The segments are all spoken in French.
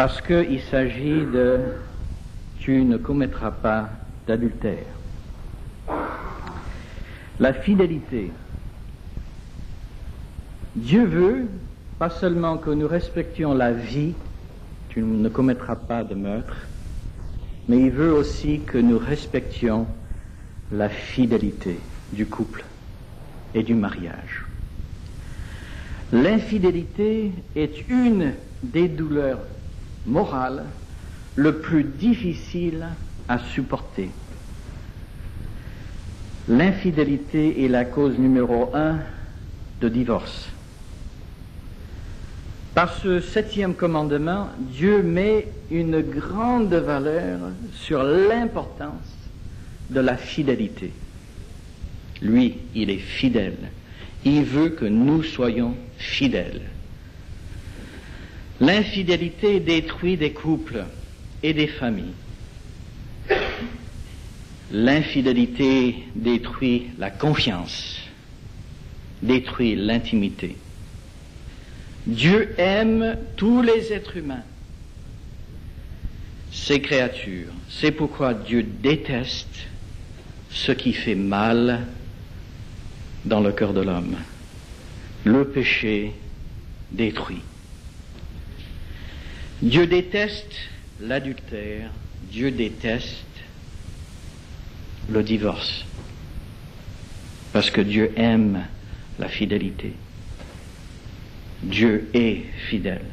Parce qu'il s'agit de « tu ne commettras pas d'adultère ». La fidélité. Dieu veut pas seulement que nous respections la vie, tu ne commettras pas de meurtre, mais il veut aussi que nous respections la fidélité du couple et du mariage. L'infidélité est une des douleurs morales le plus difficile à supporter. L'infidélité est la cause numéro 1 de divorce. Par ce 7e commandement, Dieu met une grande valeur sur l'importance de la fidélité. Lui, il est fidèle. Il veut que nous soyons fidèles. L'infidélité détruit des couples et des familles. L'infidélité détruit la confiance, détruit l'intimité. Dieu aime tous les êtres humains, ses créatures. C'est pourquoi Dieu déteste ce qui fait mal dans le cœur de l'homme. Le péché détruit. Dieu déteste l'adultère, Dieu déteste le divorce, parce que Dieu aime la fidélité. Dieu est fidèle.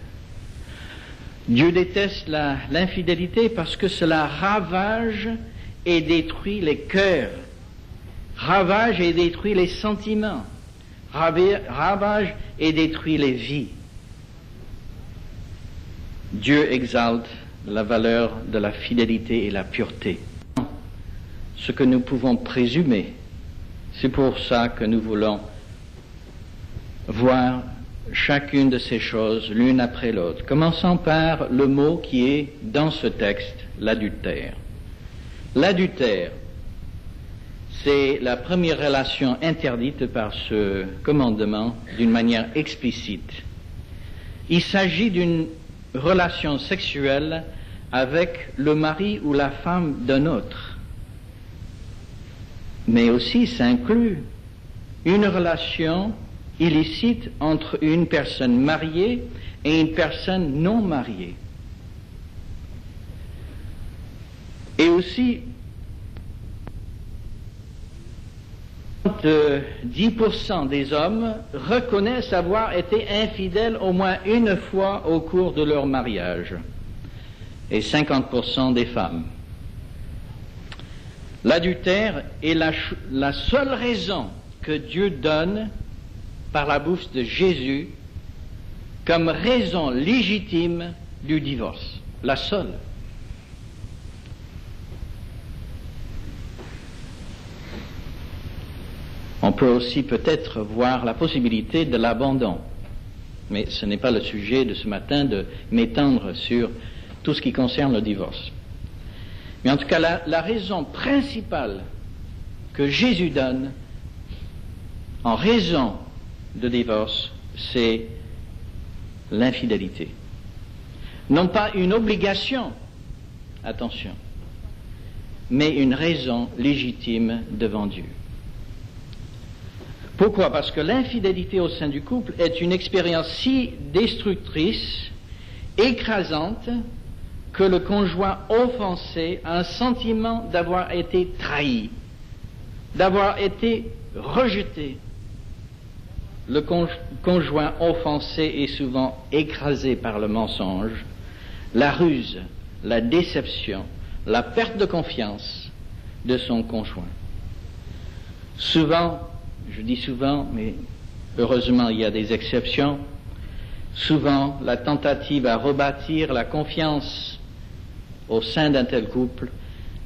Dieu déteste l'infidélité parce que cela ravage et détruit les cœurs, ravage et détruit les sentiments, ravage et détruit les vies. Dieu exalte la valeur de la fidélité et la pureté. Ce que nous pouvons présumer, c'est pour ça que nous voulons voir chacune de ces choses l'une après l'autre. Commençons par le mot qui est dans ce texte, l'adultère. L'adultère, c'est la première relation interdite par ce commandement d'une manière explicite. Il s'agit d'une relation sexuelle avec le mari ou la femme d'un autre. Mais aussi, ça inclut une relation illicite entre une personne mariée et une personne non mariée. Et aussi, 10% des hommes reconnaissent avoir été infidèles au moins une fois au cours de leur mariage, et 50% des femmes. L'adultère est la seule raison que Dieu donne par la bouche de Jésus comme raison légitime du divorce. La seule. On peut aussi peut-être voir la possibilité de l'abandon. Mais ce n'est pas le sujet de ce matin de m'étendre sur tout ce qui concerne le divorce. Mais en tout cas, la raison principale que Jésus donne en raison de divorce, c'est l'infidélité. Non pas une obligation, attention, mais une raison légitime devant Dieu. Pourquoi? Parce que l'infidélité au sein du couple est une expérience si destructrice, écrasante, que le conjoint offensé a un sentiment d'avoir été trahi, d'avoir été rejeté. Le conjoint offensé est souvent écrasé par le mensonge, la ruse, la déception, la perte de confiance de son conjoint. Souvent, je dis souvent, mais heureusement il y a des exceptions, souvent la tentative à rebâtir la confiance au sein d'un tel couple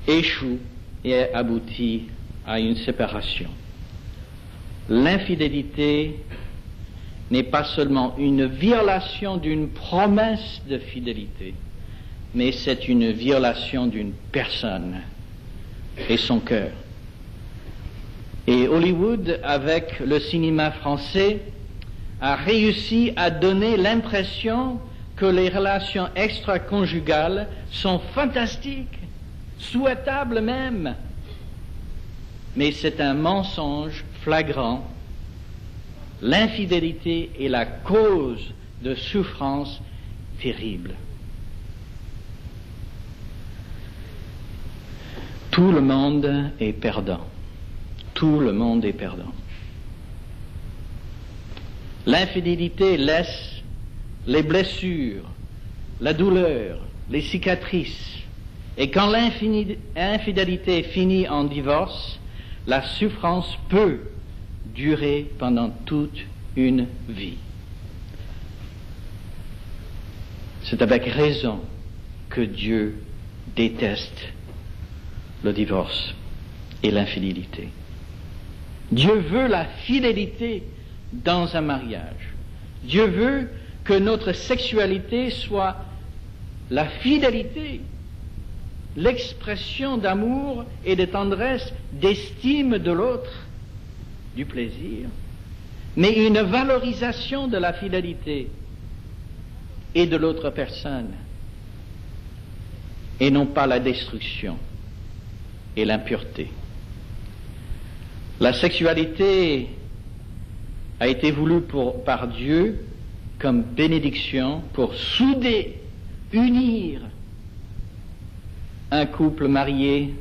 échoue et aboutit à une séparation. L'infidélité n'est pas seulement une violation d'une promesse de fidélité, mais c'est une violation d'une personne et son cœur. Et Hollywood, avec le cinéma français, a réussi à donner l'impression que les relations extra-conjugales sont fantastiques, souhaitables même. Mais c'est un mensonge flagrant. L'infidélité est la cause de souffrances terribles. Tout le monde est perdant. Tout le monde est perdant. L'infidélité laisse les blessures, la douleur, les cicatrices. Et quand l'infidélité finit en divorce, la souffrance peut durer pendant toute une vie. C'est avec raison que Dieu déteste le divorce et l'infidélité. Dieu veut la fidélité dans un mariage. Dieu veut que notre sexualité soit la fidélité, l'expression d'amour et de tendresse, d'estime de l'autre, du plaisir, mais une valorisation de la fidélité et de l'autre personne, et non pas la destruction et l'impureté. La sexualité a été voulue par Dieu comme bénédiction pour souder, unir un couple marié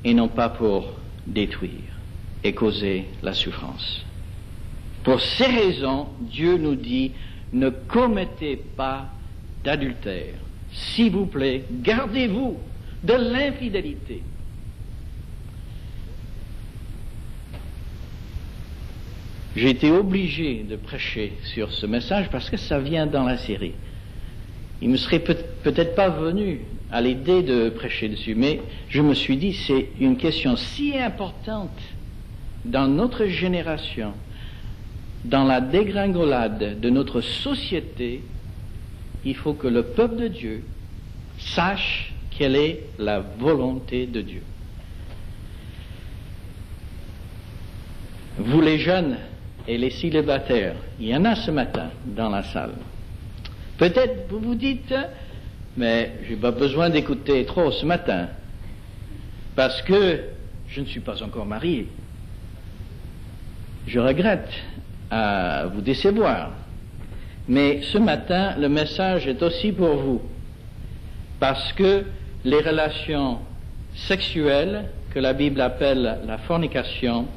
et non pas pour détruire et causer la souffrance. Pour ces raisons, Dieu nous dit, ne commettez pas d'adultère. S'il vous plaît, gardez-vous de l'infidélité. J'ai été obligé de prêcher sur ce message parce que ça vient dans la série. Il me serait peut-être pas venu à l'idée de prêcher dessus, mais je me suis dit, c'est une question si importante dans notre génération, dans la dégringolade de notre société, il faut que le peuple de Dieu sache quelle est la volonté de Dieu. Vous les jeunes et les célibataires, il y en a ce matin dans la salle. Peut-être vous vous dites, mais j'ai pas besoin d'écouter trop ce matin, parce que je ne suis pas encore marié. Je regrette à vous décevoir, mais ce matin, le message est aussi pour vous, parce que les relations sexuelles, que la Bible appelle la fornication,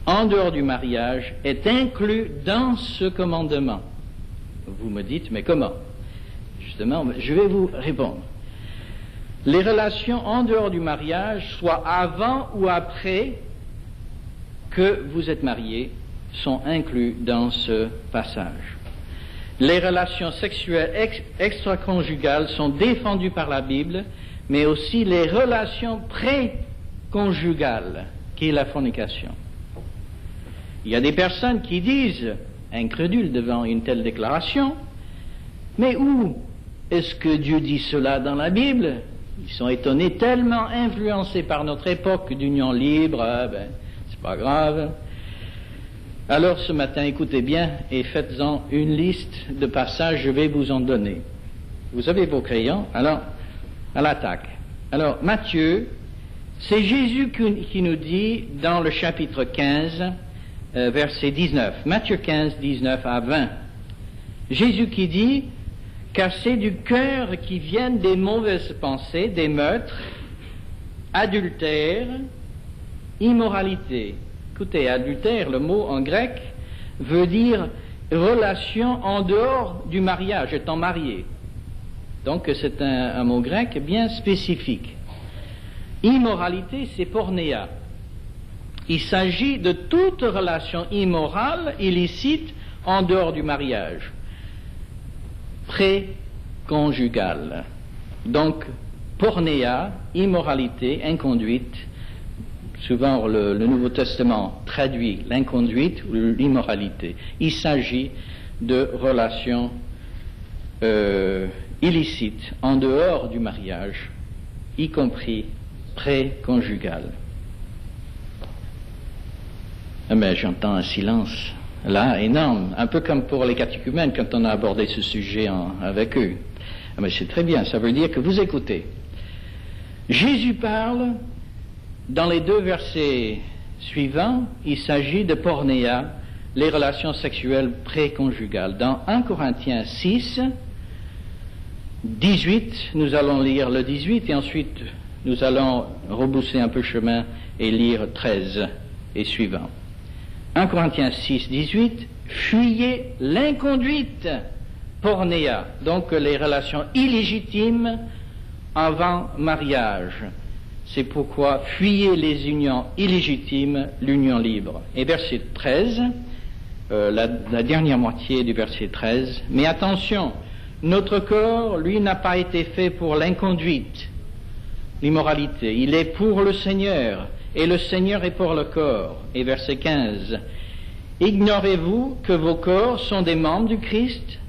en dehors du mariage, est inclus dans ce commandement. Vous me dites, mais comment? Justement, je vais vous répondre. Les relations en dehors du mariage, soit avant ou après que vous êtes mariés, sont inclus dans ce passage. Les relations sexuelles extra-conjugales sont défendues par la Bible, mais aussi les relations pré-conjugales, qui est la fornication. Il y a des personnes qui disent, incrédules devant une telle déclaration, mais où est-ce que Dieu dit cela dans la Bible? Ils sont étonnés, tellement influencés par notre époque d'union libre, c'est pas grave. Alors ce matin, écoutez bien et faites-en une liste de passages, je vais vous en donner. Vous avez vos crayons, alors à l'attaque. Alors Matthieu, c'est Jésus qui nous dit dans le chapitre 15, verset 19, Matthieu 15, 19 à 20. Jésus qui dit, car c'est du cœur qui viennent des mauvaises pensées, des meurtres, adultère, immoralité. Écoutez, adultère, le mot en grec, veut dire relation en dehors du mariage, étant marié. Donc c'est un mot grec bien spécifique. Immoralité, c'est pornéa. Il s'agit de toute relation immorale, illicite, en dehors du mariage. Pré-conjugale. Donc, pornéa, immoralité, inconduite. Souvent, le Nouveau Testament traduit l'inconduite ou l'immoralité. Il s'agit de relations illicites, en dehors du mariage, y compris pré-conjugales. Mais j'entends un silence. là énorme, un peu comme pour les catéchumènes quand on a abordé ce sujet avec eux. Mais c'est très bien, ça veut dire que vous écoutez. Jésus parle, dans les 2 versets suivants, il s'agit de pornéia, les relations sexuelles préconjugales. Dans 1 Corinthiens 6, 18, nous allons lire le 18 et ensuite nous allons rebousser un peu chemin et lire 13 et suivant. 1 Corinthiens 6, 18, fuyez l'inconduite, pornéia, donc les relations illégitimes avant mariage. C'est pourquoi fuyez les unions illégitimes, l'union libre. Et verset 13, la dernière moitié du verset 13, mais attention, notre corps, lui, n'a pas été fait pour l'inconduite, l'immoralité, il est pour le Seigneur, et le Seigneur est pour le corps. Et verset 15, ignorez-vous que vos corps sont des membres du Christ?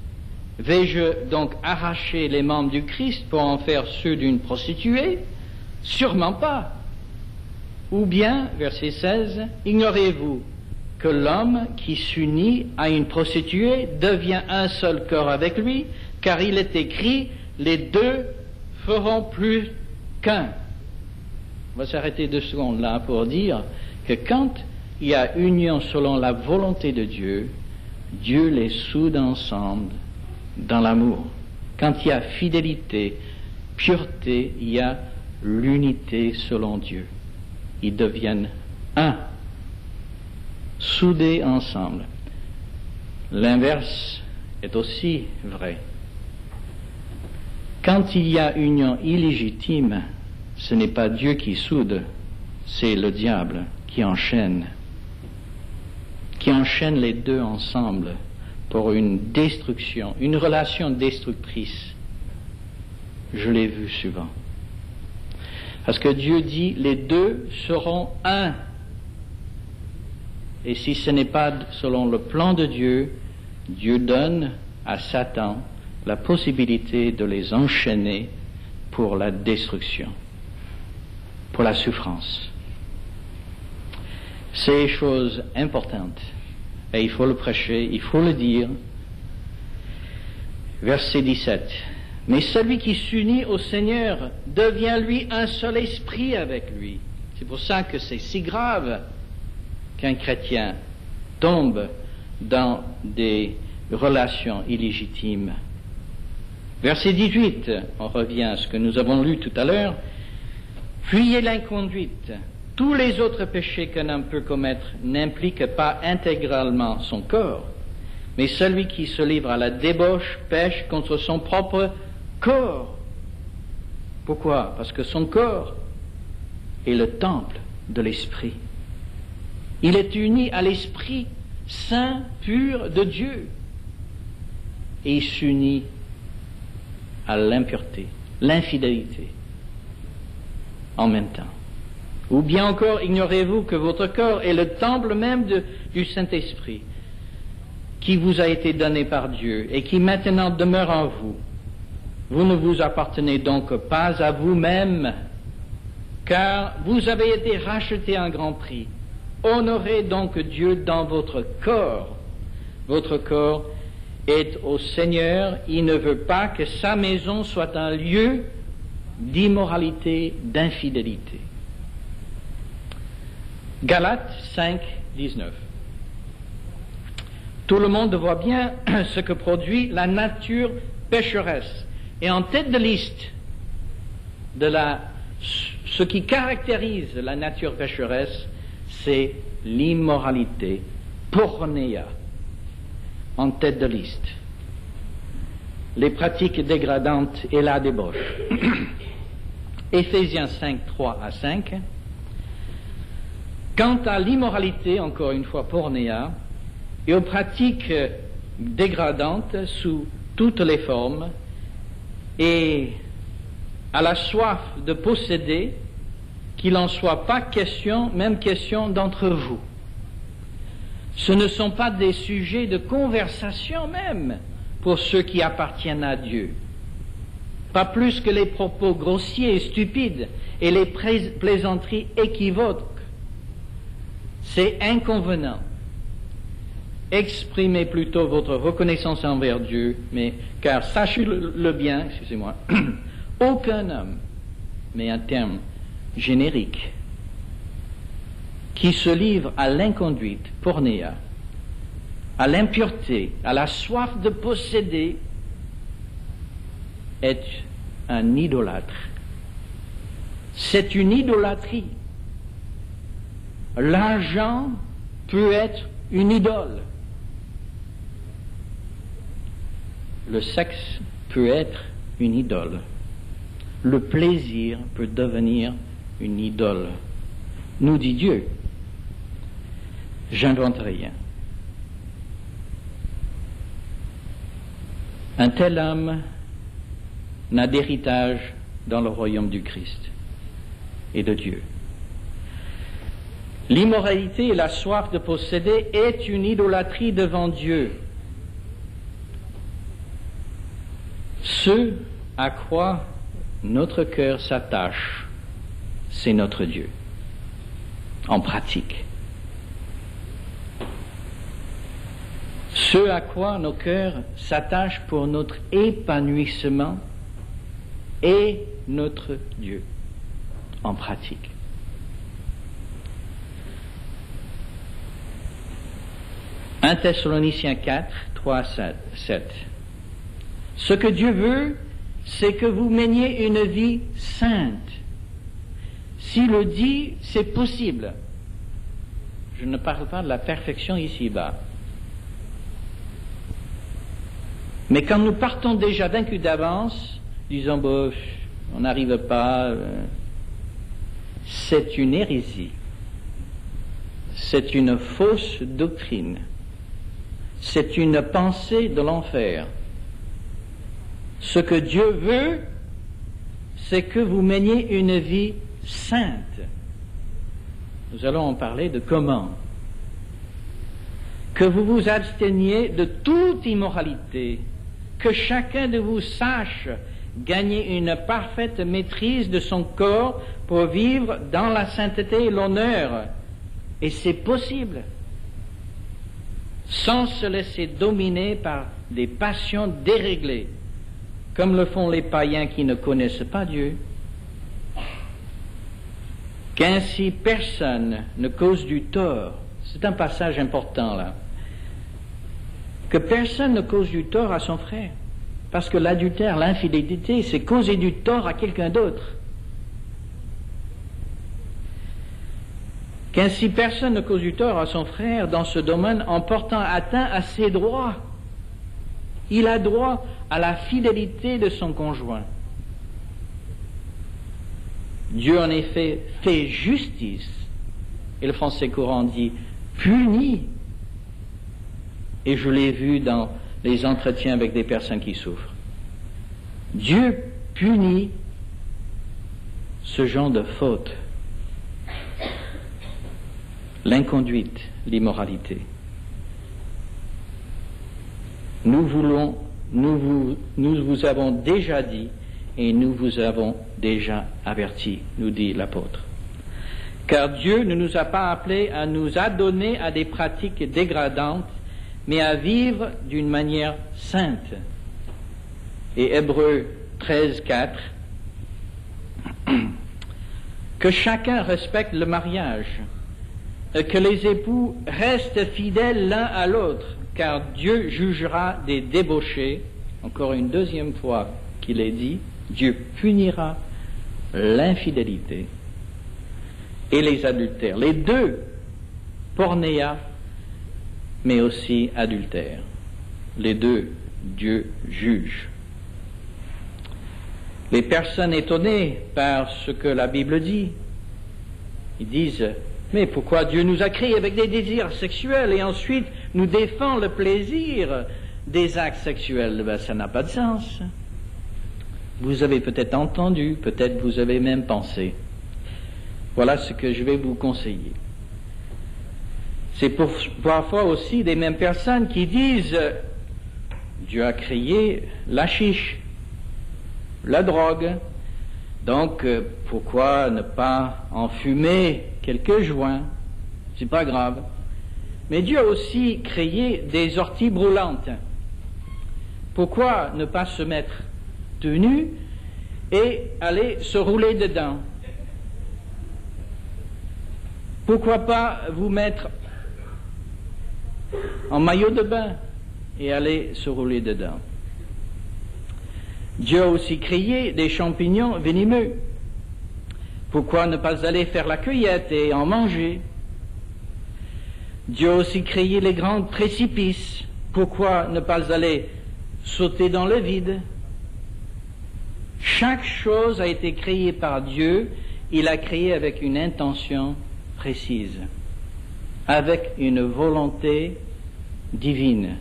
Vais-je donc arracher les membres du Christ pour en faire ceux d'une prostituée? Sûrement pas. Ou bien, verset 16, ignorez-vous que l'homme qui s'unit à une prostituée devient un seul corps avec lui, car il est écrit, les 2 feront plus qu'un. On va s'arrêter 2 secondes là pour dire que quand il y a union selon la volonté de Dieu, Dieu les soude ensemble dans l'amour. Quand il y a fidélité, pureté, il y a l'unité selon Dieu. Ils deviennent un, soudés ensemble. L'inverse est aussi vrai. Quand il y a union illégitime, ce n'est pas Dieu qui soude, c'est le diable qui enchaîne les 2 ensemble pour une destruction, une relation destructrice. Je l'ai vu souvent. Parce que Dieu dit, les 2 seront un. Et si ce n'est pas selon le plan de Dieu, Dieu donne à Satan la possibilité de les enchaîner pour la destruction, pour la souffrance. C'est une chose importante. Et il faut le prêcher, il faut le dire. Verset 17. Mais celui qui s'unit au Seigneur devient lui un seul esprit avec lui. C'est pour ça que c'est si grave qu'un chrétien tombe dans des relations illégitimes. Verset 18, on revient à ce que nous avons lu tout à l'heure. Fuyez l'inconduite. Tous les autres péchés qu'un homme peut commettre n'impliquent pas intégralement son corps, mais celui qui se livre à la débauche pêche contre son propre corps. Pourquoi? Parce que son corps est le temple de l'Esprit. Il est uni à l'Esprit saint, pur de Dieu. Et il s'unit à l'impureté, l'infidélité, en même temps. Ou bien encore, ignorez-vous que votre corps est le temple même du Saint-Esprit, qui vous a été donné par Dieu et qui maintenant demeure en vous. Vous ne vous appartenez donc pas à vous-même, car vous avez été rachetés à un grand prix. Honorez donc Dieu dans votre corps. Votre corps est au Seigneur. Il ne veut pas que sa maison soit un lieu d'immoralité, d'infidélité. Galates 5, 19. Tout le monde voit bien ce que produit la nature pécheresse. Et en tête de liste de ce qui caractérise la nature pécheresse, c'est l'immoralité, pornéia, en tête de liste. Les pratiques dégradantes et la débauche. Éphésiens 5, 3 à 5. Quant à l'immoralité, encore une fois pornéia, et aux pratiques dégradantes sous toutes les formes, et à la soif de posséder, qu'il n'en soit pas question, même question d'entre vous. Ce ne sont pas des sujets de conversation même pour ceux qui appartiennent à Dieu. Pas plus que les propos grossiers et stupides et les plaisanteries équivoques. C'est inconvenant. exprimez plutôt votre reconnaissance envers Dieu, mais car sachez-le bien, excusez-moi, aucun homme, mais un terme générique, qui se livre à l'inconduite, pornéa, à l'impureté, à la soif de posséder, est un idolâtre. C'est une idolâtrie. L'argent peut être une idole. Le sexe peut être une idole. Le plaisir peut devenir une idole. Nous dit Dieu. J'invente rien. Un tel homme n'a d'héritage dans le royaume du Christ et de Dieu. L'immoralité et la soif de posséder est une idolâtrie devant Dieu. Ce à quoi notre cœur s'attache, c'est notre Dieu, en pratique. Ce à quoi nos cœurs s'attachent pour notre épanouissement est notre Dieu, en pratique. « 1 Thessaloniciens 4, 3, 7. Ce que Dieu veut, c'est que vous meniez une vie sainte. S'il le dit, c'est possible. Je ne parle pas de la perfection ici-bas. Mais quand nous partons déjà vaincus d'avance, disant, bof, on n'arrive pas, c'est une hérésie. C'est une fausse doctrine. C'est une pensée de l'enfer. Ce que Dieu veut, c'est que vous meniez une vie sainte. Nous allons en parler de comment. Que vous vous absteniez de toute immoralité, que chacun de vous sache gagner une parfaite maîtrise de son corps pour vivre dans la sainteté et l'honneur. Et c'est possible, sans se laisser dominer par des passions déréglées, comme le font les païens qui ne connaissent pas Dieu. Qu'ainsi personne ne cause du tort, c'est un passage important là, que personne ne cause du tort à son frère, parce que l'adultère, l'infidélité, c'est causer du tort à quelqu'un d'autre. Qu'ainsi personne ne cause du tort à son frère dans ce domaine en portant atteinte à ses droits. Il a droit à la fidélité de son conjoint. Dieu en effet fait justice, et le français courant dit punit, et je l'ai vu dans les entretiens avec des personnes qui souffrent. Dieu punit ce genre de faute, l'inconduite, l'immoralité. Nous vous avons déjà dit et nous vous avons déjà averti, nous dit l'apôtre. Car Dieu ne nous a pas appelés à nous adonner à des pratiques dégradantes, mais à vivre d'une manière sainte. Et Hébreux 13, 4, que chacun respecte le mariage, que les époux restent fidèles l'un à l'autre, car Dieu jugera des débauchés, encore une deuxième fois qu'il est dit, Dieu punira l'infidélité et les adultères, les deux, pornéa, mais aussi adultère. Les deux, Dieu juge. Les personnes étonnées par ce que la Bible dit, ils disent, mais pourquoi Dieu nous a créés avec des désirs sexuels et ensuite nous défend le plaisir des actes sexuels? Ben, ça n'a pas de sens. Vous avez peut-être entendu, peut-être vous avez même pensé. Voilà ce que je vais vous conseiller. C'est parfois aussi des mêmes personnes qui disent Dieu a créé la chiche, la drogue, donc pourquoi ne pas en fumer quelques joints? C'est pas grave. Mais Dieu a aussi créé des orties brûlantes. Pourquoi ne pas se mettre tout nu et aller se rouler dedans? Pourquoi pas vous mettre en maillot de bain et aller se rouler dedans? Dieu a aussi créé des champignons venimeux. Pourquoi ne pas aller faire la cueillette et en manger? Dieu a aussi créé les grands précipices. Pourquoi ne pas aller sauter dans le vide? Chaque chose a été créée par Dieu. Il a créé avec une intention précise, avec une volonté divine.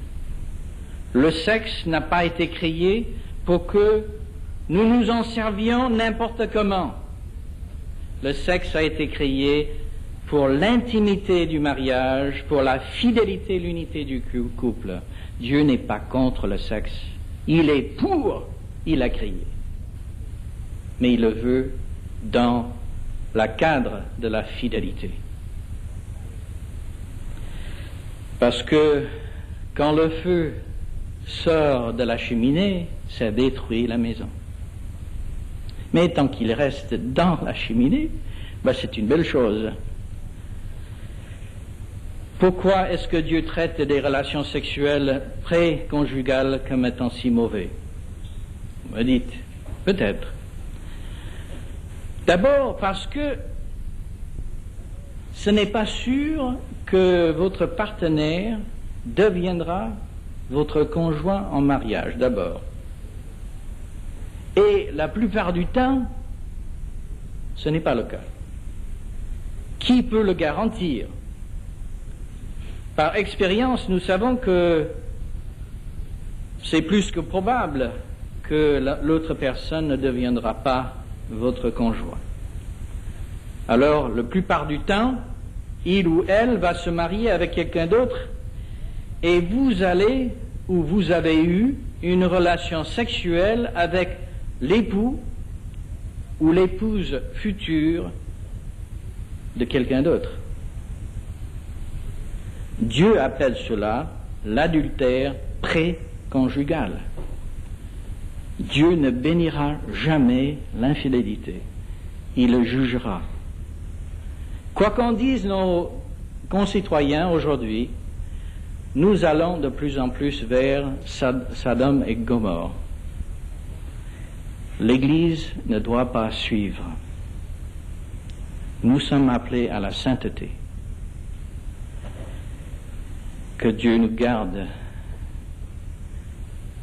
Le sexe n'a pas été créé pour que nous nous en servions n'importe comment. Le sexe a été créé pour l'intimité du mariage, pour la fidélité et l'unité du couple. Dieu n'est pas contre le sexe. Il est pour, il l'a créé. Mais il le veut dans le cadre de la fidélité. Parce que quand le feu sort de la cheminée, ça détruit la maison. Mais tant qu'il reste dans la cheminée, c'est une belle chose. Pourquoi est-ce que Dieu traite des relations sexuelles pré-conjugales comme étant si mauvais? Vous me dites, peut-être. D'abord parce que ce n'est pas sûr que votre partenaire deviendra votre conjoint en mariage, d'abord. Et la plupart du temps, ce n'est pas le cas. Qui peut le garantir? Par expérience, nous savons que c'est plus que probable que l'autre personne ne deviendra pas votre conjoint. Alors, la plupart du temps, il ou elle va se marier avec quelqu'un d'autre et vous allez, ou vous avez eu, une relation sexuelle avec l'époux ou l'épouse future de quelqu'un d'autre. Dieu appelle cela l'adultère pré-conjugal. Dieu ne bénira jamais l'infidélité. Il le jugera. Quoi qu'en disent nos concitoyens aujourd'hui, nous allons de plus en plus vers Sodome et Gomorrhe. L'Église ne doit pas suivre. Nous sommes appelés à la sainteté. Que Dieu nous garde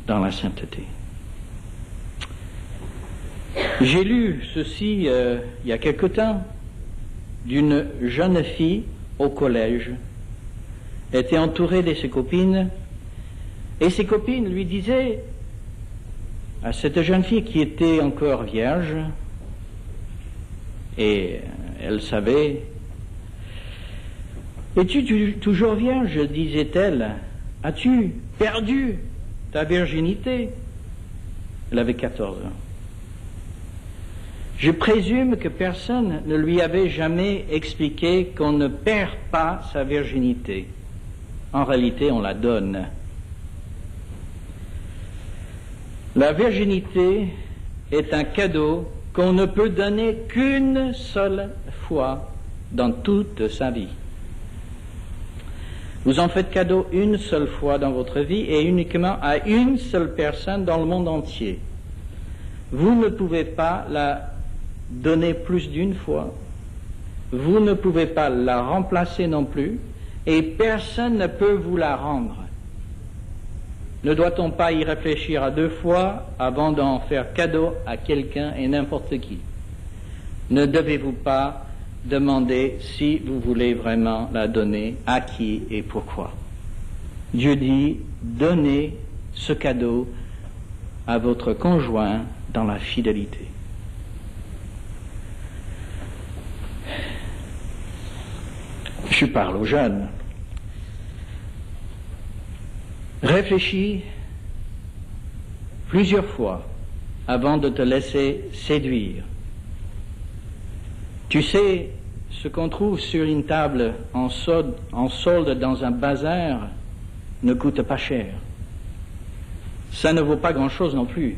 dans la sainteté. J'ai lu ceci il y a quelque temps d'une jeune fille au collège. Elle était entourée de ses copines et ses copines lui disaient à cette jeune fille qui était encore vierge, et elle savait: es-tu toujours vierge, disait-elle? As-tu perdu ta virginité? Elle avait 14 ans. Je présume que personne ne lui avait jamais expliqué qu'on ne perd pas sa virginité. En réalité, on la donne. La virginité est un cadeau qu'on ne peut donner qu'une seule fois dans toute sa vie. Vous en faites cadeau une seule fois dans votre vie et uniquement à une seule personne dans le monde entier. Vous ne pouvez pas la donner plus d'une fois. Vous ne pouvez pas la remplacer non plus et personne ne peut vous la rendre. Ne doit-on pas y réfléchir à 2 fois avant d'en faire cadeau à quelqu'un et n'importe qui? Ne devez-vous pas demander si vous voulez vraiment la donner, à qui et pourquoi? Dieu dit: donnez ce cadeau à votre conjoint dans la fidélité. Je parle aux jeunes. Réfléchis plusieurs fois avant de te laisser séduire. Tu sais ce qu'on trouve sur une table en solde dans un bazar ne coûte pas cher. Ça ne vaut pas grand-chose non plus.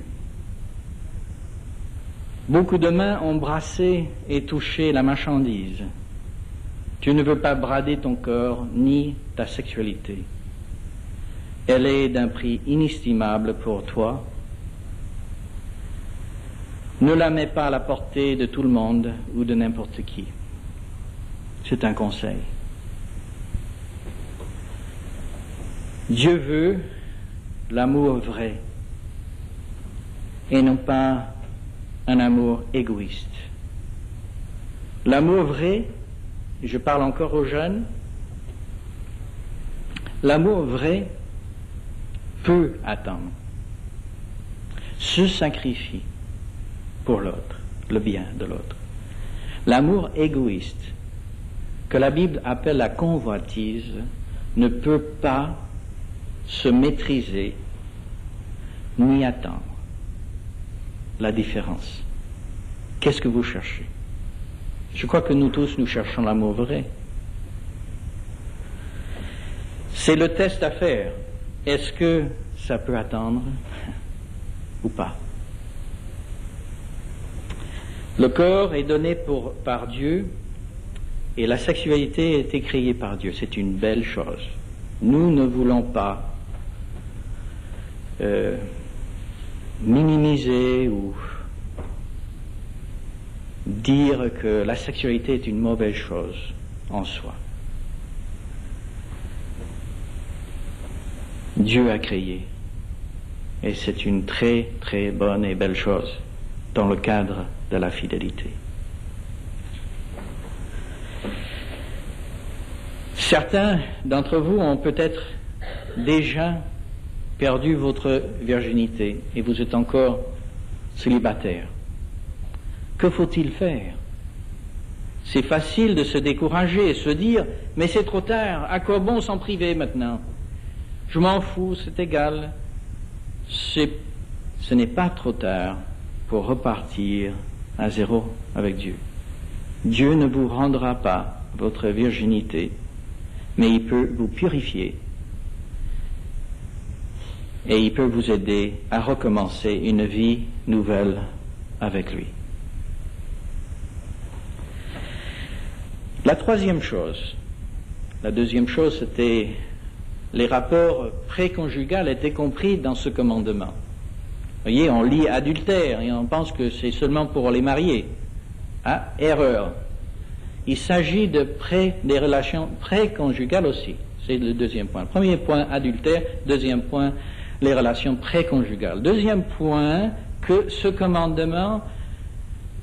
Beaucoup de mains ont brassé et touché la marchandise. Tu ne veux pas brader ton corps ni ta sexualité. Elle est d'un prix inestimable pour toi. Ne la mets pas à la portée de tout le monde ou de n'importe qui. C'est un conseil. Dieu veut l'amour vrai et non pas un amour égoïste. L'amour vrai, je parle encore aux jeunes, l'amour vrai peut attendre, se sacrifie pour l'autre, le bien de l'autre. L'amour égoïste, que la Bible appelle la convoitise, ne peut pas se maîtriser ni attendre. La différence. Qu'est-ce que vous cherchez? Je crois que nous tous, nous cherchons l'amour vrai. C'est le test à faire. Est-ce que ça peut attendre ou pas? Le corps est donné par Dieu et la sexualité a été créée par Dieu. C'est une belle chose. Nous ne voulons pas minimiser ou dire que la sexualité est une mauvaise chose en soi. Dieu a créé et c'est une très très bonne et belle chose dans le cadre de la fidélité. Certains d'entre vous ont peut-être déjà perdu votre virginité et vous êtes encore célibataire. Que faut-il faire? C'est facile de se décourager et se dire « Mais c'est trop tard, à quoi bon s'en priver maintenant? Je m'en fous, c'est égal. » Ce n'est pas trop tard pour repartir à zéro avec Dieu. Dieu ne vous rendra pas votre virginité, mais il peut vous purifier et il peut vous aider à recommencer une vie nouvelle avec lui. La troisième chose, la deuxième chose, c'était les rapports préconjugaux étaient compris dans ce commandement. Vous voyez, on lit adultère et on pense que c'est seulement pour les mariés. Ah, erreur. Il s'agit des relations préconjugales aussi. C'est le deuxième point. Premier point, adultère. Deuxième point, les relations préconjugales. Deuxième point, que ce commandement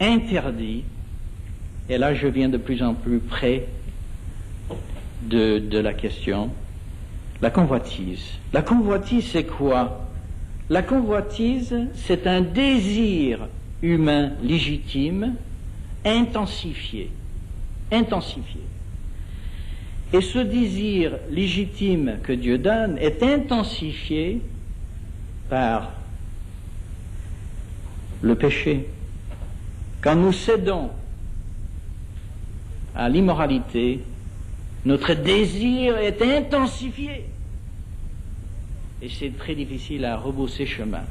interdit, et là je viens de plus en plus près de la question, la convoitise. La convoitise, c'est quoi? La convoitise, c'est un désir humain légitime, intensifié. Et ce désir légitime que Dieu donne est intensifié par le péché. Quand nous cédons à l'immoralité, notre désir est intensifié. Et c'est très difficile à rebrousser chemin.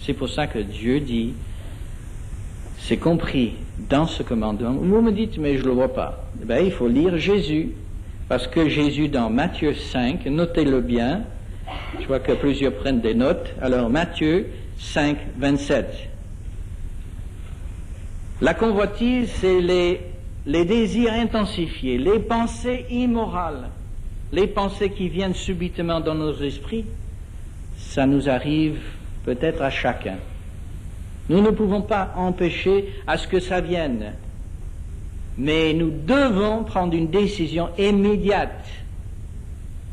C'est pour ça que Dieu dit, c'est compris dans ce commandement. Vous me dites, mais je ne le vois pas. Ben, il faut lire Jésus. Parce que Jésus, dans Matthieu 5, notez-le bien, je vois que plusieurs prennent des notes. Alors, Matthieu 5, 27. La convoitise, c'est les désirs intensifiés, les pensées immorales, les pensées qui viennent subitement dans nos esprits. Ça nous arrive peut-être à chacun. Nous ne pouvons pas empêcher à ce que ça vienne. Mais nous devons prendre une décision immédiate,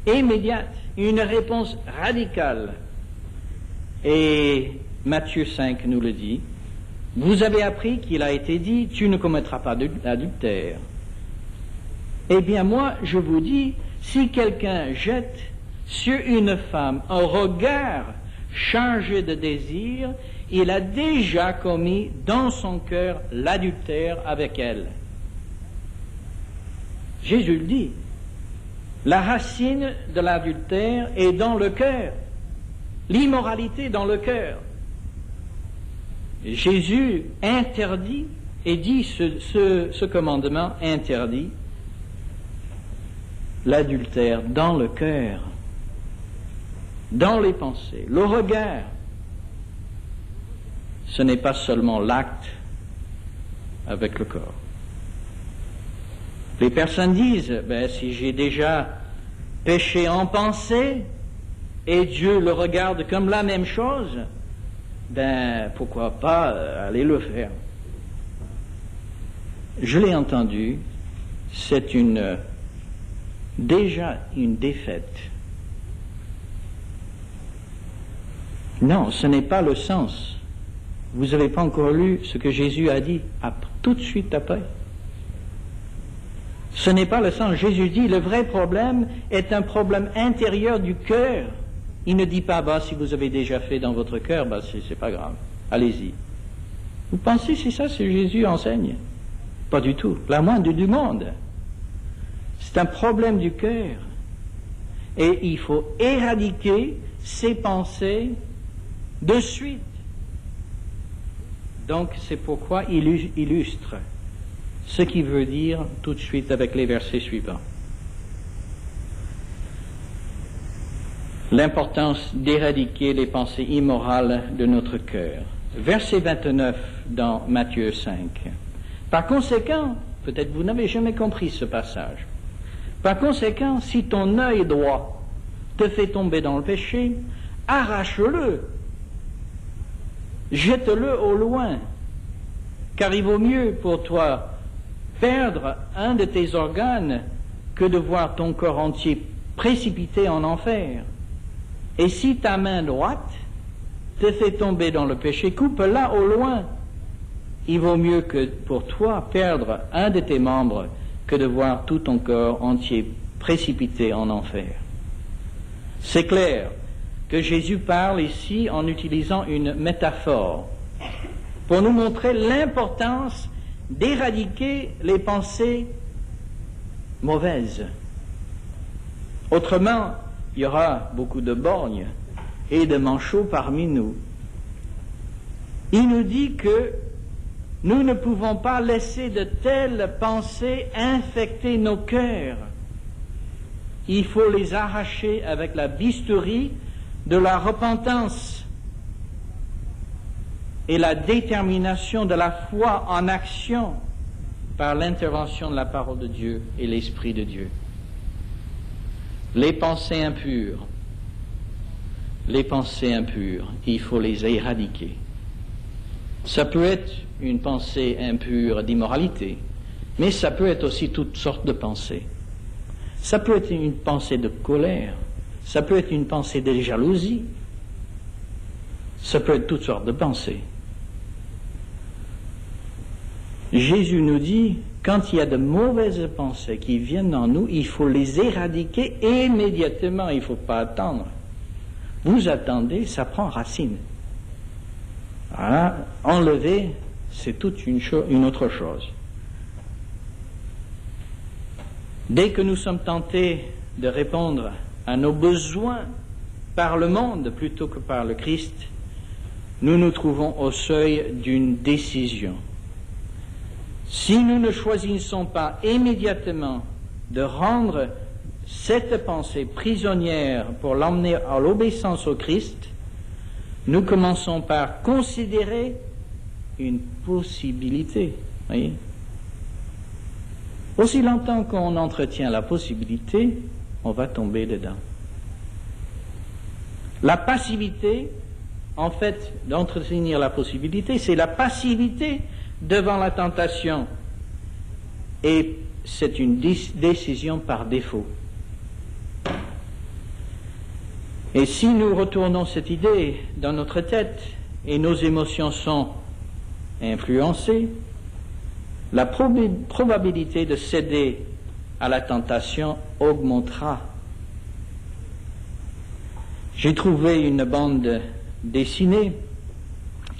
une réponse radicale. Et Matthieu 5 nous le dit. Vous avez appris qu'il a été dit, tu ne commettras pas d'adultère. Eh bien moi, je vous dis, si quelqu'un jette sur une femme un regard chargé de désir, il a déjà commis dans son cœur l'adultère avec elle. Jésus le dit. La racine de l'adultère est dans le cœur. L'immoralité dans le cœur. Jésus interdit et dit ce commandement interdit l'adultère dans le cœur, dans les pensées, le regard. Ce n'est pas seulement l'acte avec le corps. Les personnes disent, si j'ai déjà péché en pensée et Dieu le regarde comme la même chose, pourquoi pas aller le faire? Je l'ai entendu, c'est déjà une défaite. Non, ce n'est pas le sens. Vous n'avez pas encore lu ce que Jésus a dit tout de suite après. Ce n'est pas le sens. Jésus dit, le vrai problème est un problème intérieur du cœur. Il ne dit pas, si vous avez déjà fait dans votre cœur, c'est pas grave, allez-y. Vous pensez c'est ça, c'est Jésus enseigne? Pas du tout, la moindre du monde. C'est un problème du cœur. Et il faut éradiquer ces pensées de suite. Donc c'est pourquoi il illustre ce qui veut dire tout de suite avec les versets suivants. L'importance d'éradiquer les pensées immorales de notre cœur. Verset 29 dans Matthieu 5. Par conséquent, peut-être vous n'avez jamais compris ce passage. Par conséquent, si ton œil droit te fait tomber dans le péché, arrache-le, jette-le au loin, car il vaut mieux pour toi perdre un de tes organes que de voir ton corps entier précipité en enfer. Et si ta main droite te fait tomber dans le péché, coupe-la au loin. Il vaut mieux que pour toi perdre un de tes membres que de voir tout ton corps entier précipité en enfer. C'est clair que Jésus parle ici en utilisant une métaphore pour nous montrer l'importance d'éradiquer les pensées mauvaises. Autrement, il y aura beaucoup de borgnes et de manchots parmi nous. Il nous dit que nous ne pouvons pas laisser de telles pensées infecter nos cœurs. Il faut les arracher avec la bistouri de la repentance et la détermination de la foi en action par l'intervention de la parole de Dieu et l'Esprit de Dieu. Les pensées impures, il faut les éradiquer. Ça peut être une pensée impure d'immoralité, mais ça peut être aussi toutes sortes de pensées. Ça peut être une pensée de colère, ça peut être une pensée de jalousie, ça peut être toutes sortes de pensées. Jésus nous dit, quand il y a de mauvaises pensées qui viennent en nous, il faut les éradiquer immédiatement, il ne faut pas attendre. Vous attendez, ça prend racine. Voilà, enlever, c'est toute une autre chose. Dès que nous sommes tentés de répondre à nos besoins par le monde plutôt que par le Christ, nous nous trouvons au seuil d'une décision. Si nous ne choisissons pas immédiatement de rendre cette pensée prisonnière pour l'emmener à l'obéissance au Christ, nous commençons par considérer une possibilité. Voyez ? Aussi longtemps qu'on entretient la possibilité, on va tomber dedans. La passivité, en fait, d'entretenir la possibilité, c'est la passivité devant la tentation. Et c'est une décision par défaut. Et si nous retournons cette idée dans notre tête et nos émotions sont influencées, la probabilité de céder à la tentation augmentera. J'ai trouvé une bande dessinée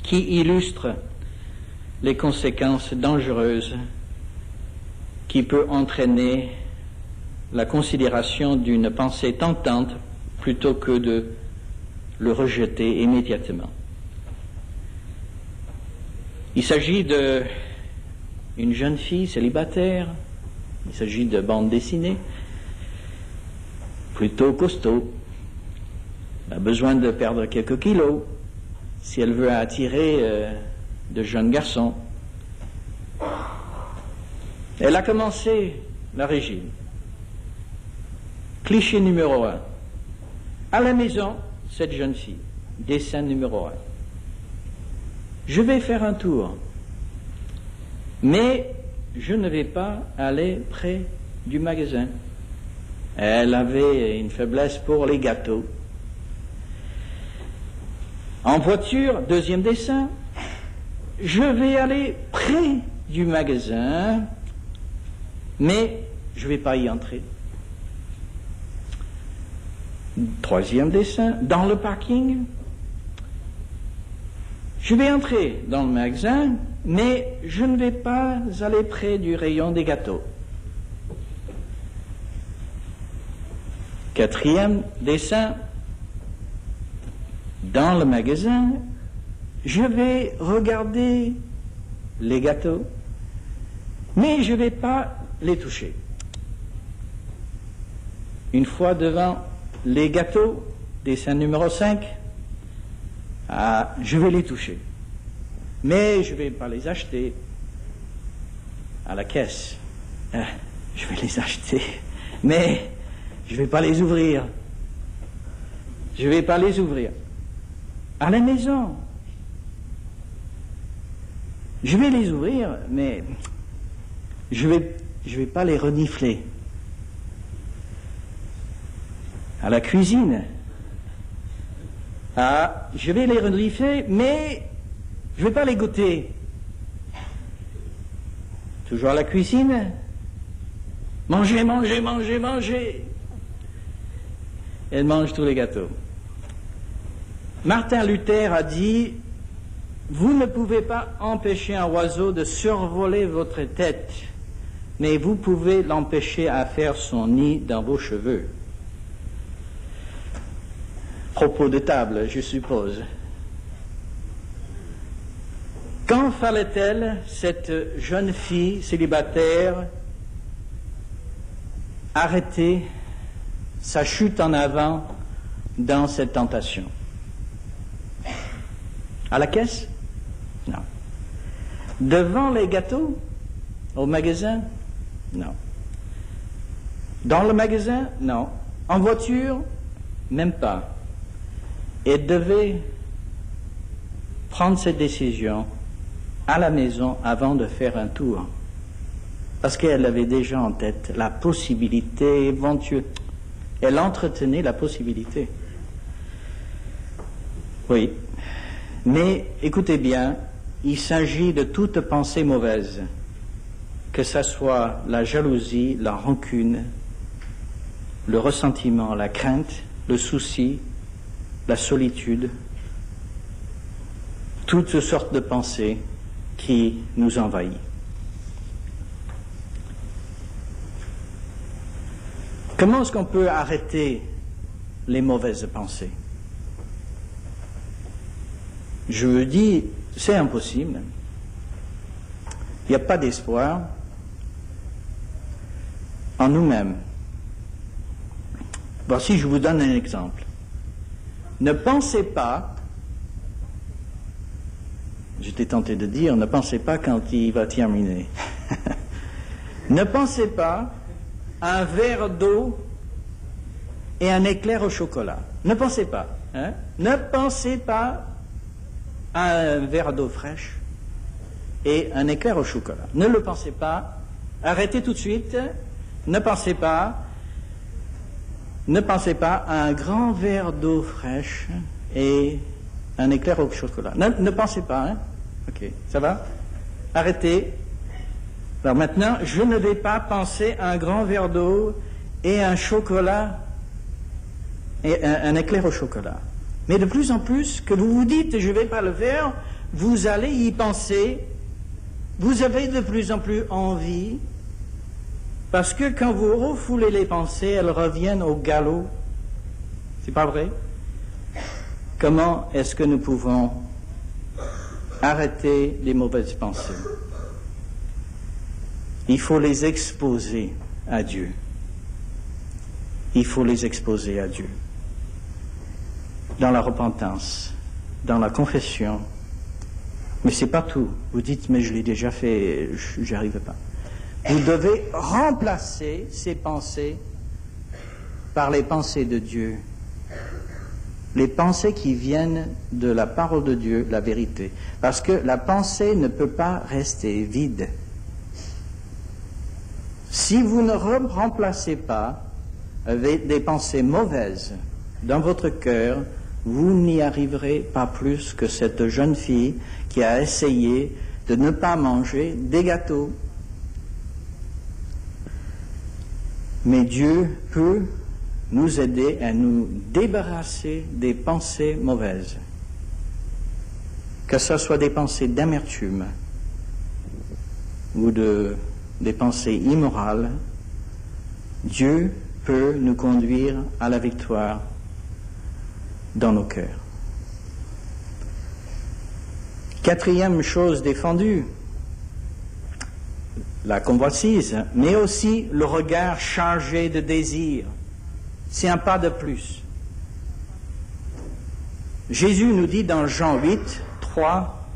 qui illustre les conséquences dangereuses qui peut entraîner la considération d'une pensée tentante plutôt que de le rejeter immédiatement. Il s'agit d'une jeune fille célibataire, il s'agit de bande dessinée, plutôt costaud. Elle a besoin de perdre quelques kilos si elle veut attirer de jeunes garçons. Elle a commencé la régime. Cliché numéro 1. À la maison, cette jeune fille. Dessin numéro 1. Je vais faire un tour, mais je ne vais pas aller près du magasin. Elle avait une faiblesse pour les gâteaux. En voiture, deuxième dessin, je vais aller près du magasin, mais je ne vais pas y entrer. Troisième dessin, dans le parking, je vais entrer dans le magasin, mais je ne vais pas aller près du rayon des gâteaux. Quatrième dessin, dans le magasin, je vais regarder les gâteaux, mais je ne vais pas les toucher. Une fois devant les gâteaux, dessin numéro 5, je vais les toucher, mais je ne vais pas les acheter à la caisse. Je vais les acheter, mais je ne vais pas les ouvrir. Je ne vais pas les ouvrir. À la maison, je vais les ouvrir, mais je vais pas les renifler. À la cuisine, je vais les renifler, mais je ne vais pas les goûter. Toujours à la cuisine, manger, manger, manger, manger. Elle mange tous les gâteaux. Martin Luther a dit, vous ne pouvez pas empêcher un oiseau de survoler votre tête, mais vous pouvez l'empêcher à faire son nid dans vos cheveux. Propos de table, je suppose. Quand fallait-elle, cette jeune fille célibataire, arrêter sa chute en avant dans cette tentation? À la caisse? Non. Devant les gâteaux? Au magasin? Non. Dans le magasin? Non. En voiture? Même pas. Elle devait prendre cette décision à la maison avant de faire un tour. Parce qu'elle avait déjà en tête la possibilité éventuelle. Elle entretenait la possibilité. Oui. Mais écoutez bien, il s'agit de toute pensée mauvaise, que ce soit la jalousie, la rancune, le ressentiment, la crainte, le souci, la solitude, toutes sortes de pensées qui nous envahissent. Comment est-ce qu'on peut arrêter les mauvaises pensées? Je me dis, c'est impossible. Il n'y a pas d'espoir en nous-mêmes. Voici, je vous donne un exemple. Ne pensez pas, j'étais tenté de dire, ne pensez pas quand il va terminer. Ne pensez pas à un verre d'eau et un éclair au chocolat. Ne pensez pas. Hein? Ne pensez pas à un verre d'eau fraîche et un éclair au chocolat. Ne le pensez pas. Arrêtez tout de suite. Ne pensez pas. Ne pensez pas à un grand verre d'eau fraîche et un éclair au chocolat. Ne pensez pas, hein? Ok, ça va? Arrêtez. Alors maintenant, je ne vais pas penser à un grand verre d'eau et un chocolat, et un éclair au chocolat. Mais de plus en plus, que vous vous dites, je ne vais pas le faire, vous allez y penser, vous avez de plus en plus envie, Parce que quand vous refoulez les pensées, elles reviennent au galop. C'est pas vrai? Comment est-ce que nous pouvons arrêter les mauvaises pensées? Il faut les exposer à Dieu. Il faut les exposer à Dieu. Dans la repentance, dans la confession. Mais c'est pas tout. Vous dites, mais je l'ai déjà fait, j'y arrive pas. Vous devez remplacer ces pensées par les pensées de Dieu. Les pensées qui viennent de la parole de Dieu, la vérité. Parce que la pensée ne peut pas rester vide. Si vous ne remplacez pas avec des pensées mauvaises dans votre cœur, vous n'y arriverez pas plus que cette jeune fille qui a essayé de ne pas manger des gâteaux. Mais Dieu peut nous aider à nous débarrasser des pensées mauvaises. Que ce soit des pensées d'amertume ou des pensées immorales, Dieu peut nous conduire à la victoire dans nos cœurs. Quatrième chose défendue, la convoitise, mais aussi le regard chargé de désir. C'est un pas de plus. Jésus nous dit dans Jean 8, 3,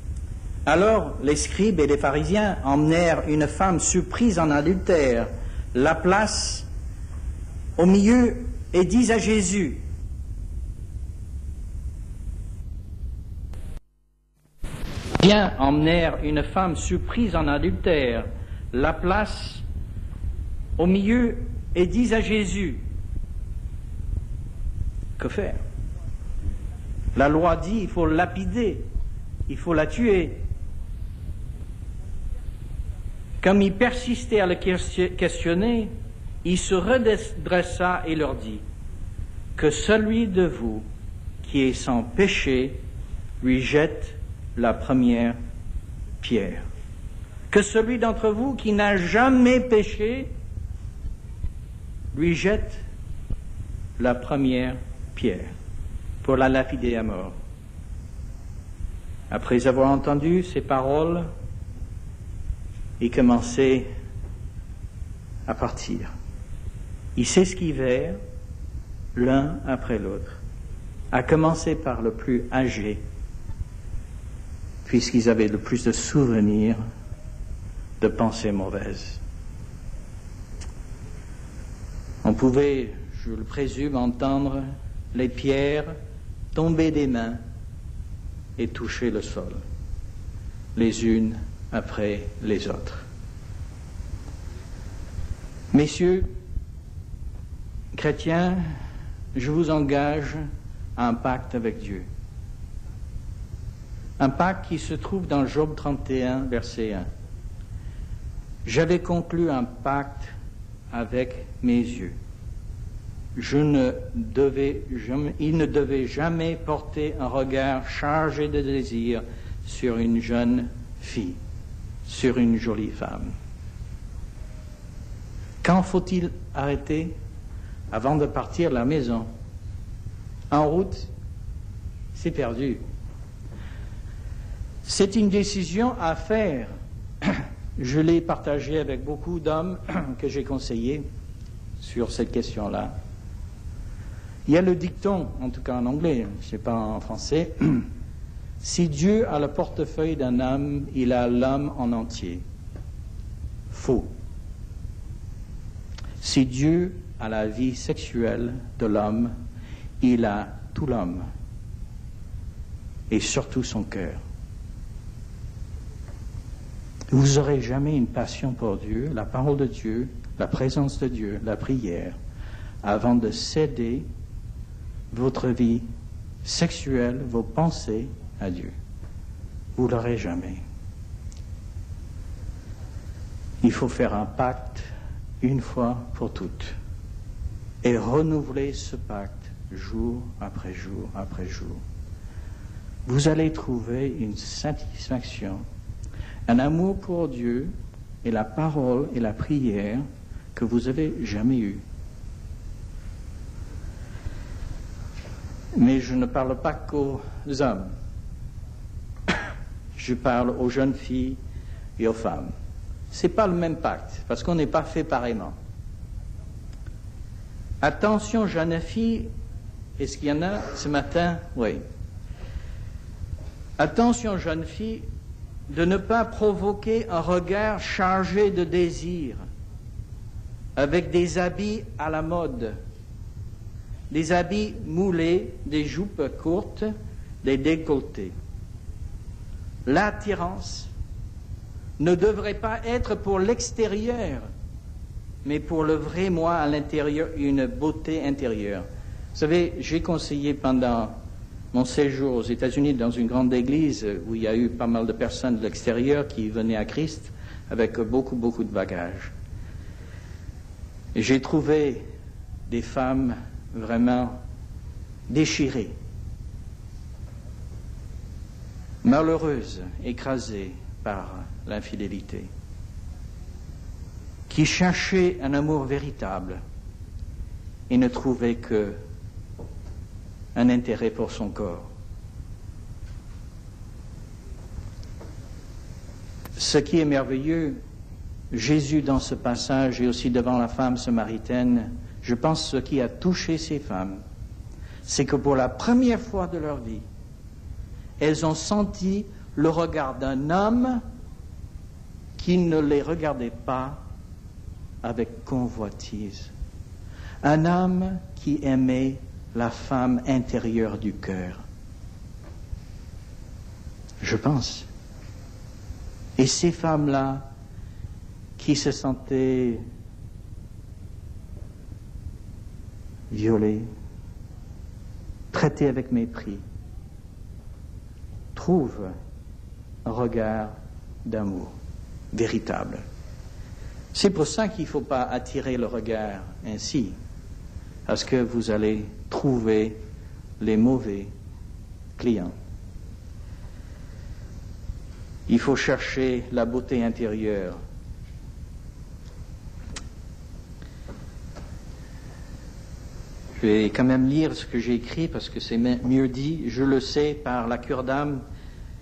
« Alors les scribes et les pharisiens emmenèrent une femme surprise en adultère, la placent au milieu et disent à Jésus, « Viens emmenèrent une femme surprise en adultère, la placent au milieu et disent à Jésus, « Que faire? La loi dit, il faut lapider, il faut la tuer. » Comme il persistait à le questionner, il se redressa et leur dit, « Que celui de vous qui est sans péché lui jette la première pierre. Que celui d'entre vous qui n'a jamais péché lui jette la première pierre pour la lapider à mort. » Après avoir entendu ces paroles, il commençait à partir. Ils s'esquivèrent l'un après l'autre, à commencer par le plus âgé, puisqu'ils avaient le plus de souvenirs de pensées mauvaises. On pouvait, je le présume, entendre les pierres tomber des mains et toucher le sol, les unes après les autres. Messieurs, chrétiens, je vous engage à un pacte avec Dieu. Un pacte qui se trouve dans Job 31, verset 1. « J'avais conclu un pacte avec mes yeux. Il ne devait jamais porter un regard chargé de désir sur une jeune fille, sur une jolie femme. » Quand faut-il arrêter? Avant de partir de la maison. En route, c'est perdu. C'est une décision à faire. Je l'ai partagé avec beaucoup d'hommes que j'ai conseillés sur cette question-là. Il y a le dicton, en tout cas en anglais, je ne sais pas en français, « Si Dieu a le portefeuille d'un homme, il a l'homme en entier. » Faux. Si Dieu a la vie sexuelle de l'homme, il a tout l'homme, et surtout son cœur. Vous n'aurez jamais une passion pour Dieu, la parole de Dieu, la présence de Dieu, la prière, avant de céder votre vie sexuelle, vos pensées à Dieu. Vous ne l'aurez jamais. Il faut faire un pacte une fois pour toutes et renouveler ce pacte jour après jour après jour. Vous allez trouver une satisfaction, un amour pour Dieu et la parole et la prière que vous avez jamais eue. Mais je ne parle pas qu'aux hommes. Je parle aux jeunes filles et aux femmes. Ce n'est pas le même pacte, parce qu'on n'est pas fait pareillement. Attention, jeunes filles, est-ce qu'il y en a ce matin? Oui. Attention, jeunes filles, de ne pas provoquer un regard chargé de désir, avec des habits à la mode, des habits moulés, des jupes courtes, des décolletés. L'attirance ne devrait pas être pour l'extérieur, mais pour le vrai moi à l'intérieur, une beauté intérieure. Vous savez, j'ai conseillé pendant mon séjour aux États-Unis dans une grande église où il y a eu pas mal de personnes de l'extérieur qui venaient à Christ avec beaucoup de bagages. Et j'ai trouvé des femmes vraiment déchirées, malheureuses, écrasées par l'infidélité, qui cherchaient un amour véritable et ne trouvaient que un intérêt pour son corps. Ce qui est merveilleux, Jésus dans ce passage et aussi devant la femme samaritaine, je pense ce qui a touché ces femmes, c'est que pour la première fois de leur vie, elles ont senti le regard d'un homme qui ne les regardait pas avec convoitise. Un homme qui aimait la femme intérieure du cœur. Je pense. Et ces femmes-là, qui se sentaient violées, traitées avec mépris, trouvent un regard d'amour véritable. C'est pour ça qu'il ne faut pas attirer le regard ainsi, parce que vous allez trouver les mauvais clients. Il faut chercher la beauté intérieure. Je vais quand même lire ce que j'ai écrit parce que c'est mieux dit. Je le sais par la cure d'âme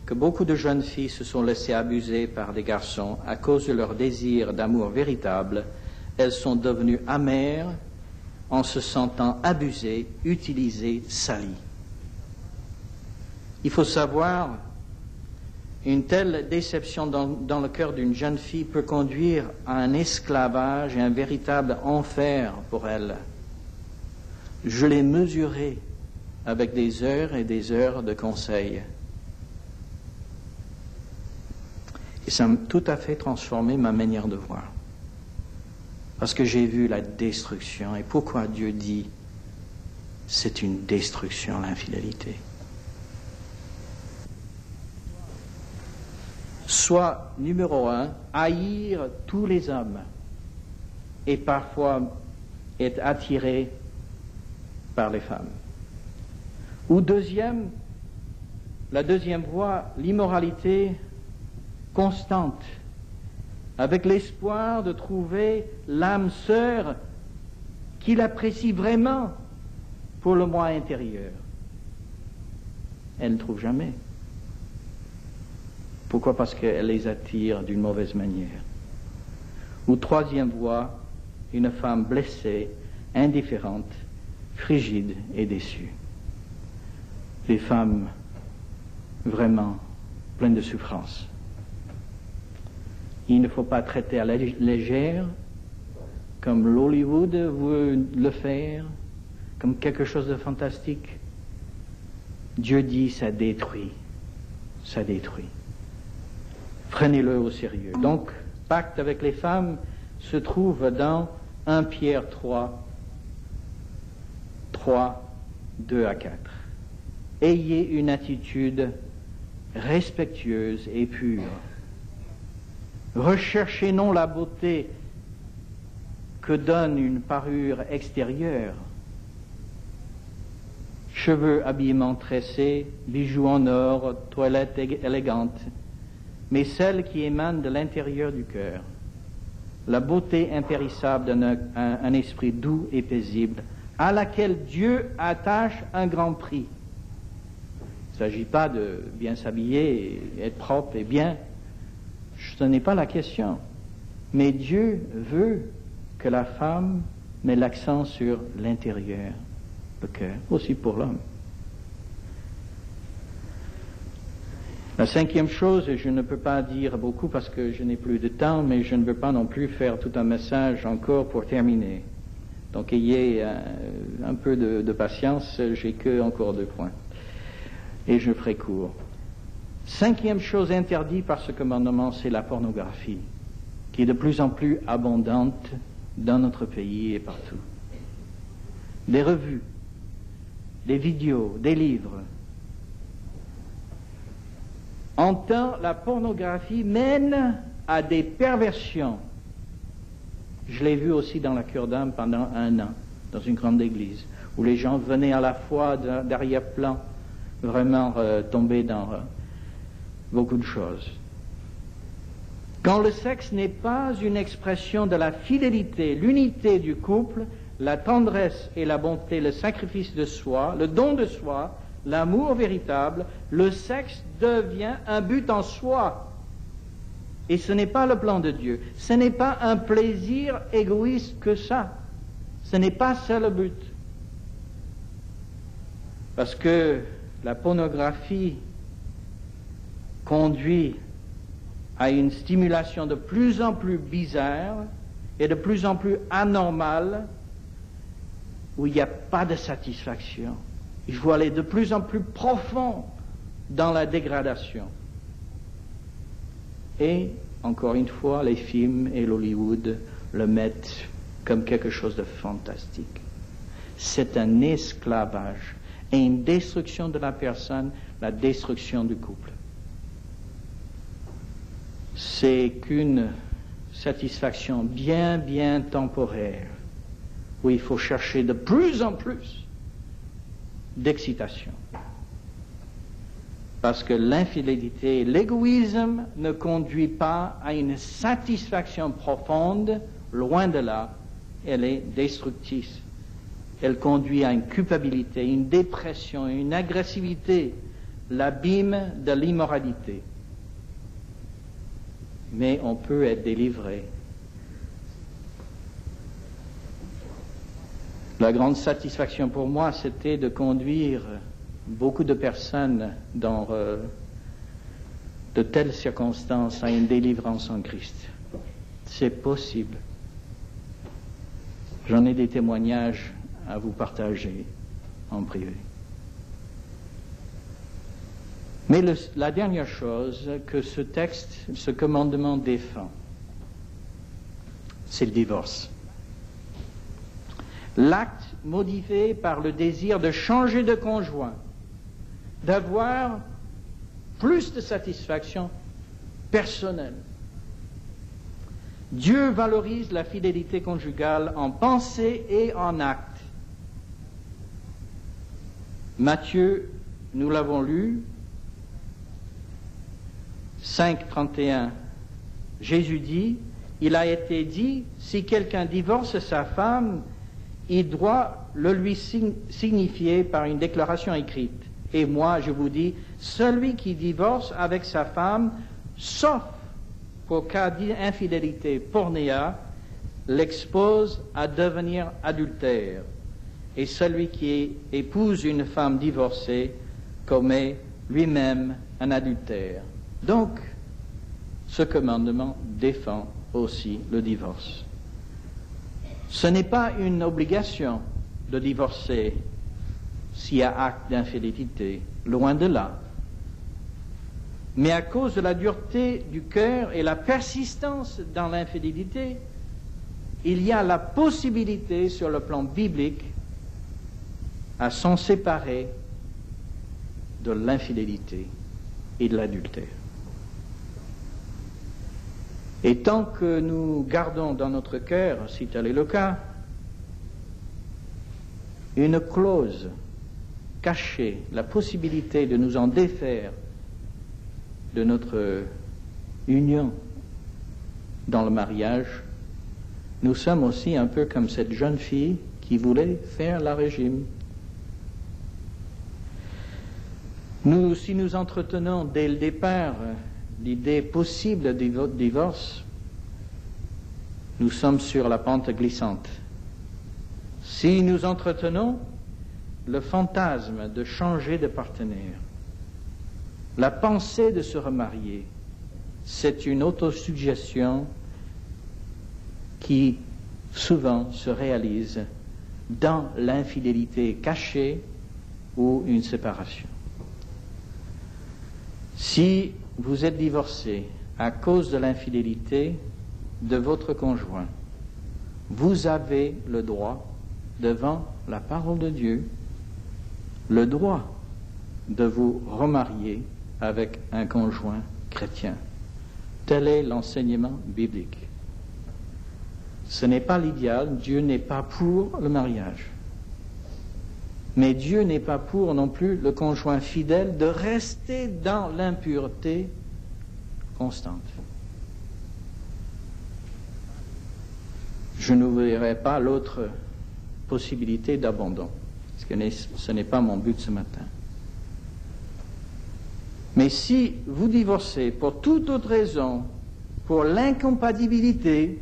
que beaucoup de jeunes filles se sont laissées abuser par des garçons à cause de leur désir d'amour véritable. Elles sont devenues amères en se sentant abusées, utilisées, salies. Il faut savoir, une telle déception dans le cœur d'une jeune fille peut conduire à un esclavage et un véritable enfer pour elle. Je l'ai mesuré avec des heures et des heures de conseils. Et ça a tout à fait transformé ma manière de voir. Parce que j'ai vu la destruction. Et pourquoi Dieu dit c'est une destruction, l'infidélité? Soit, numéro 1, haïr tous les hommes et parfois être attiré par les femmes. Ou deuxième, la deuxième voie, l'immoralité constante, avec l'espoir de trouver l'âme sœur qu'il apprécie vraiment pour le moi intérieur. Elle ne trouve jamais. Pourquoi? Parce qu'elle les attire d'une mauvaise manière. Ou troisième voie, une femme blessée, indifférente, frigide et déçue. Les femmes vraiment pleines de souffrance. Il ne faut pas traiter à la légère, comme l'Hollywood veut le faire, comme quelque chose de fantastique. Dieu dit, ça détruit. Ça détruit. Prenez-le au sérieux. Donc, pacte avec les femmes se trouve dans 1 Pierre 3, 2 à 4. Ayez une attitude respectueuse et pure. Recherchez non la beauté que donne une parure extérieure, cheveux, habillement tressés, bijoux en or, toilette élégante, mais celle qui émane de l'intérieur du cœur. la beauté impérissable d'un esprit doux et paisible, à laquelle Dieu attache un grand prix. Il ne s'agit pas de bien s'habiller, et être propre et bien. Ce n'est pas la question. Mais Dieu veut que la femme met l'accent sur l'intérieur, le cœur, aussi pour l'homme. La cinquième chose, et je ne peux pas dire beaucoup parce que je n'ai plus de temps, mais je ne veux pas non plus faire tout un message encore pour terminer. Donc ayez un peu de patience, j'ai que encore 2 points. Et je ferai court. Cinquième chose interdite par ce commandement, c'est la pornographie, qui est de plus en plus abondante dans notre pays et partout. Des revues, des vidéos, des livres. En temps, la pornographie mène à des perversions. Je l'ai vu aussi dans la cure d'âme pendant 1 an, dans une grande église, où les gens venaient à la fois d'arrière-plan, vraiment tomber dans beaucoup de choses. Quand le sexe n'est pas une expression de la fidélité, l'unité du couple, la tendresse et la bonté, le sacrifice de soi, le don de soi, l'amour véritable, le sexe devient un but en soi. Et ce n'est pas le plan de Dieu. Ce n'est pas un plaisir égoïste que ça. Ce n'est pas ça le but. Parce que la pornographie conduit à une stimulation de plus en plus bizarre et de plus en plus anormale, où il n'y a pas de satisfaction. Il faut aller de plus en plus profond dans la dégradation. Et, encore une fois, les films et l'Hollywood le mettent comme quelque chose de fantastique. C'est un esclavage et une destruction de la personne, la destruction du couple. C'est qu'une satisfaction bien, bien temporaire, où il faut chercher de plus en plus d'excitation. Parce que l'infidélité, l'égoïsme ne conduit pas à une satisfaction profonde, loin de là, elle est destructrice. Elle conduit à une culpabilité, une dépression, une agressivité, l'abîme de l'immoralité. Mais on peut être délivré. La grande satisfaction pour moi, c'était de conduire beaucoup de personnes dans de telles circonstances à une délivrance en Christ. C'est possible. J'en ai des témoignages à vous partager en privé. Mais la dernière chose que ce texte, ce commandement défend, c'est le divorce. L'acte motivé par le désir de changer de conjoint, d'avoir plus de satisfaction personnelle. Dieu valorise la fidélité conjugale en pensée et en acte. Matthieu, nous l'avons lu, 5:31, Jésus dit, il a été dit, si quelqu'un divorce sa femme, il doit le lui signifier par une déclaration écrite. Et moi, je vous dis, celui qui divorce avec sa femme, sauf pour cas d'infidélité pornéa, l'expose à devenir adultère. Et celui qui épouse une femme divorcée commet lui-même un adultère. Donc, ce commandement défend aussi le divorce. Ce n'est pas une obligation de divorcer s'il y a acte d'infidélité, loin de là. Mais à cause de la dureté du cœur et la persistance dans l'infidélité, il y a la possibilité, sur le plan biblique, à s'en séparer de l'infidélité et de l'adultère. Et tant que nous gardons dans notre cœur, si tel est le cas, une clause cachée, la possibilité de nous en défaire de notre union dans le mariage, nous sommes aussi un peu comme cette jeune fille qui voulait faire le régime. Nous, si nous entretenons dès le départ l'idée possible du divorce, nous sommes sur la pente glissante. Si nous entretenons le fantasme de changer de partenaire, la pensée de se remarier, c'est une autosuggestion qui souvent se réalise dans l'infidélité cachée ou une séparation. Si vous êtes divorcé à cause de l'infidélité de votre conjoint, vous avez le droit, devant la parole de Dieu, le droit de vous remarier avec un conjoint chrétien. Tel est l'enseignement biblique. Ce n'est pas l'idéal, Dieu n'est pas pour le mariage. Mais Dieu n'est pas pour non plus le conjoint fidèle de rester dans l'impureté constante. Je n'ouvrirai pas l'autre possibilité d'abandon, parce que ce n'est pas mon but ce matin. Mais si vous divorcez pour toute autre raison, pour l'incompatibilité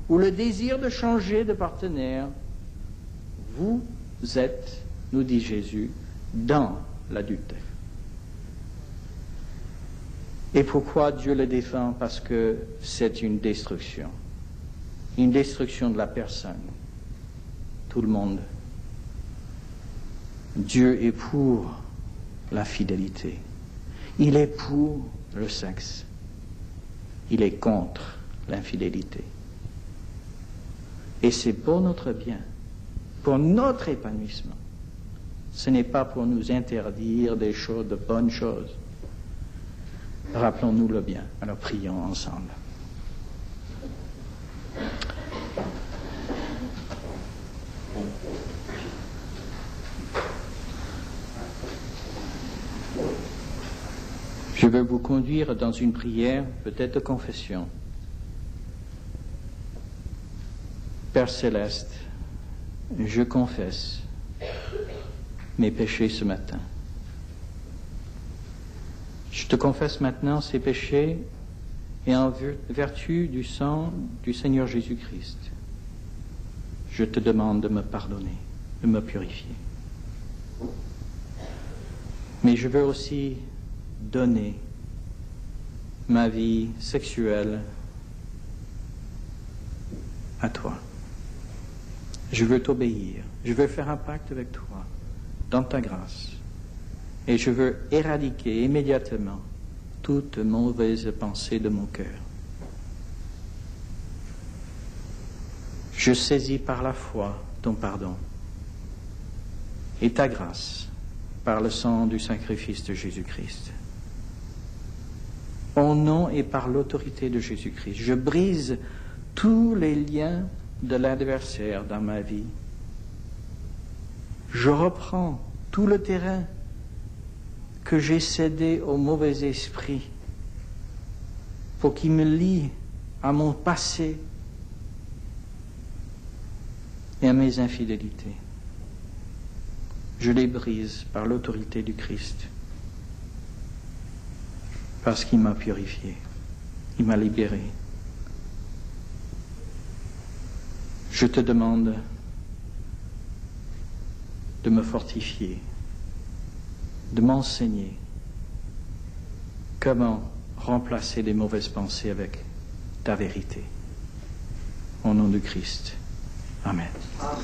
ou le désir de changer de partenaire, vous êtes, nous dit Jésus, dans l'adultère. Et pourquoi Dieu le défend? Parce que c'est une destruction de la personne, tout le monde. Dieu est pour la fidélité. Il est pour le sexe. Il est contre l'infidélité. Et c'est pour notre bien, pour notre épanouissement. Ce n'est pas pour nous interdire des choses, de bonnes choses. Rappelons-nous le bien. Alors prions ensemble. Je veux vous conduire dans une prière, peut-être de confession. Père céleste, je confesse mes péchés ce matin. Je te confesse maintenant ces péchés et en vertu du sang du Seigneur Jésus-Christ, je te demande de me pardonner, de me purifier. Mais je veux aussi donner ma vie sexuelle à toi. Je veux t'obéir. Je veux faire un pacte avec toi dans ta grâce. Et je veux éradiquer immédiatement toute mauvaise pensée de mon cœur. Je saisis par la foi ton pardon et ta grâce par le sang du sacrifice de Jésus-Christ. Au nom et par l'autorité de Jésus-Christ, je brise tous les liens de l'adversaire dans ma vie. Je reprends tout le terrain que j'ai cédé au mauvais esprit pour qu'il me lie à mon passé et à mes infidélités. Je les brise par l'autorité du Christ, parce qu'il m'a purifié, il m'a libéré. Je te demande de me fortifier, de m'enseigner comment remplacer les mauvaises pensées avec ta vérité. Au nom de Christ. Amen. Amen.